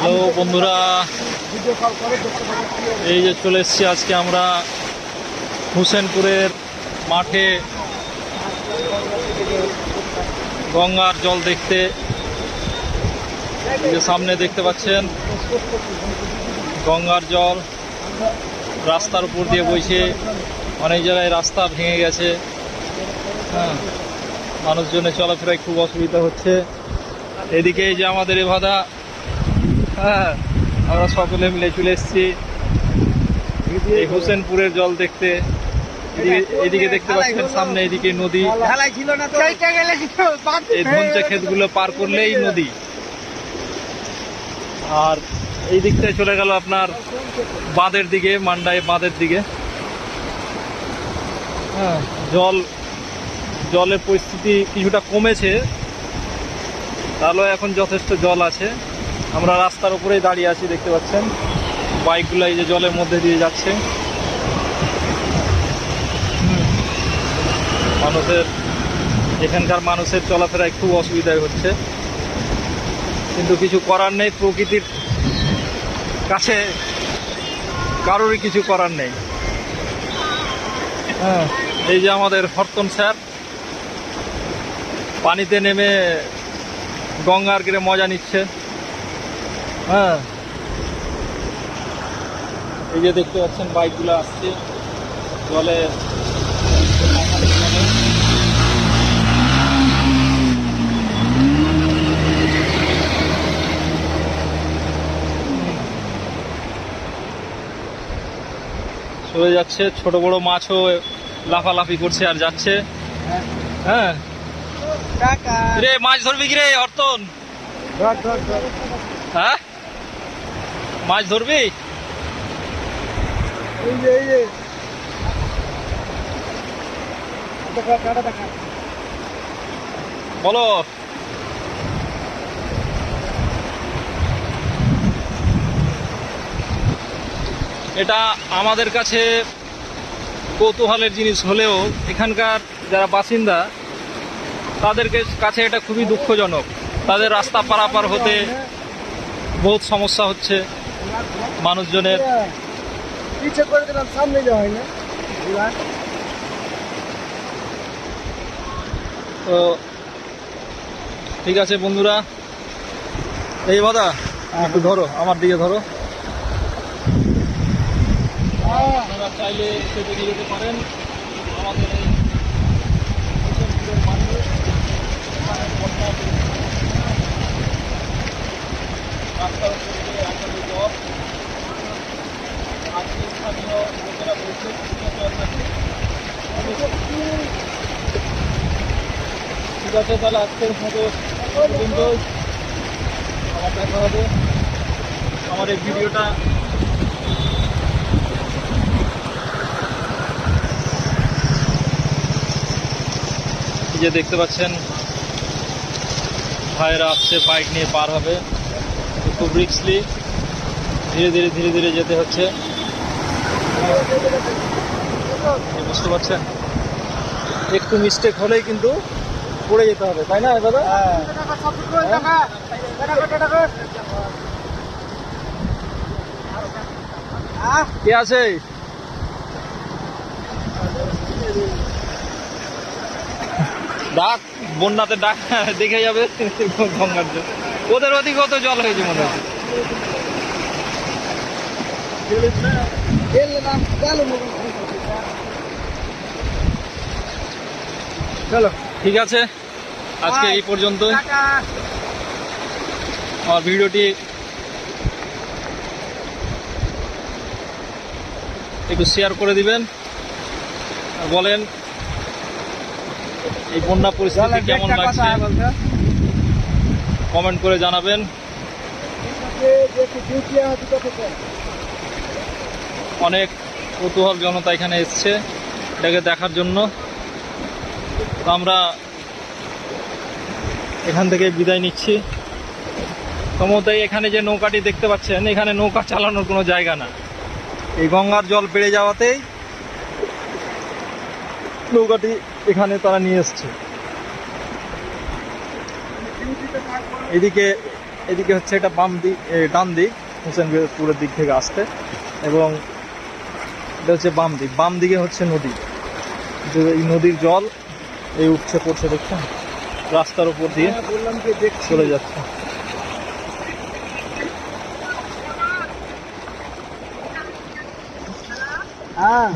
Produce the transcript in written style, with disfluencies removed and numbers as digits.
Hello বন্ধুরা, এই যে চলে এসেছি আজকে আমরা হুসেনপুরের মাঠে গঙ্গার জল দেখতে। এই যে সামনে দেখতে পাচ্ছেন গঙ্গার জল রাস্তার উপর দিয়ে বইছে। অনেক জায়গায় রাস্তা ভেঙে গেছে, হ্যাঁ, মানুষজনের চলাফেরায় খুব অসুবিধা হচ্ছে। এদিকে এই যে আমাদের এভাদা, হ্যাঁ, আমরা সকলে মিলে চলে এসেছি এই হোসেনপুরের জল দেখতে। এদিকে দেখতে পাচ্ছেন সামনে এদিকে নদী, এই ধনচা ক্ষেতগুলো পার করলেই নদী। আর এই দিকটায় চলে গেল আপনার বাঁধের দিকে, মান্ডায় বাঁধের দিকে। হ্যাঁ, জলের পরিস্থিতি কিছুটা কমেছে, তাহলে এখন যথেষ্ট জল আছে। আমরা রাস্তার উপরেই দাঁড়িয়ে আছি, দেখতে পাচ্ছেন বাইকগুলো এই যে জলের মধ্যে দিয়ে যাচ্ছে। এখানকার মানুষের চলাফেরায় খুব অসুবিধায় হচ্ছে, কিন্তু কিছু করার নেই। প্রকৃতির কাছে কারোরই কিছু করার নেই। হ্যাঁ, এই যে আমাদের হরতন স্যার পানিতে নেমে গঙ্গার তীরে মজা নিচ্ছে। হ্যাঁ, এই যে দেখতে পাচ্ছেন বাইকগুলো আসছে জলে। চলে যাচ্ছে, ছোট বড় মাছও লাফালাফি করছে আর যাচ্ছে। হ্যাঁ, রে মাছ ধরবি কি রে হরতন? হ্যাঁ, মাছ ধরবি? বলো। এটা আমাদের কাছে কৌতূহলের জিনিস হলেও এখানকার যারা বাসিন্দা তাদের কাছে এটা খুবই দুঃখজনক। তাদের রাস্তা পারাপার হতে বহুত সমস্যা হচ্ছে মানুষজনের। তো ঠিক আছে বন্ধুরা, এই বাদা একটু ধরো, আমার দিকে ধরো। আপনারা চাইলে এসে দেখে যেতে পারেন আমাদের এই হোসেনপুরের মাঠে। রাস্তার উপরে আপনাদের জল আজকে স্থানীয় লোকেরা বলছে জল নাকি। ঠিক আছে, তাহলে আজকের মতো পর্যন্ত। আবার দেখা হবে। আমার এই ভিডিওটা যে দেখতে পাচ্ছেন ভাইয়েরা আসছে, বাইক নিয়ে পার হবে, খুব রিস্কলি ধীরে ধীরে ধীরে ধীরে যেতে হচ্ছে, বুঝতে পারছেন। একটু মিস্টেক হলেই কিন্তু পড়ে যেতে হবে, তাই না দাদা? কে আছে? ডাক, বন্যাতে ডাক দেখে যাবে গঙ্গার জল। ওদের ওদিকে কত জল হয়েছে মনে হয়। চলো, ঠিক আছে, আজকে এই পর্যন্ত। আমার ভিডিওটি একটু শেয়ার করে দিবেন আর বলেন এই বন্যা পরিস্থিতি কেমন লাগছে, কমেন্ট করে জানাবেন। অনেক কৌতূহল জনতা এখানে এসছে এটাকে দেখার জন্য। তো আমরা এখান থেকে বিদায় নিচ্ছি। সমতাই এখানে যে নৌকাটি দেখতে পাচ্ছেন, এখানে নৌকা চালানোর কোনো জায়গা না। এই গঙ্গার জল বেড়ে যাওয়াতেই নৌকাটি এখানে তারা নিয়ে এসছে। এদিকে এদিকে হচ্ছে এটা বাম দিক, ডান দিক হোসেনপুরের দিক থেকে আসতে, এবং এটা হচ্ছে বাম দিক। বাম দিকে হচ্ছে নদী, যে এই নদীর জল এই উঠছে পড়ছে, দেখছেন রাস্তার উপর দিয়ে চলে যাচ্ছে। হ্যাঁ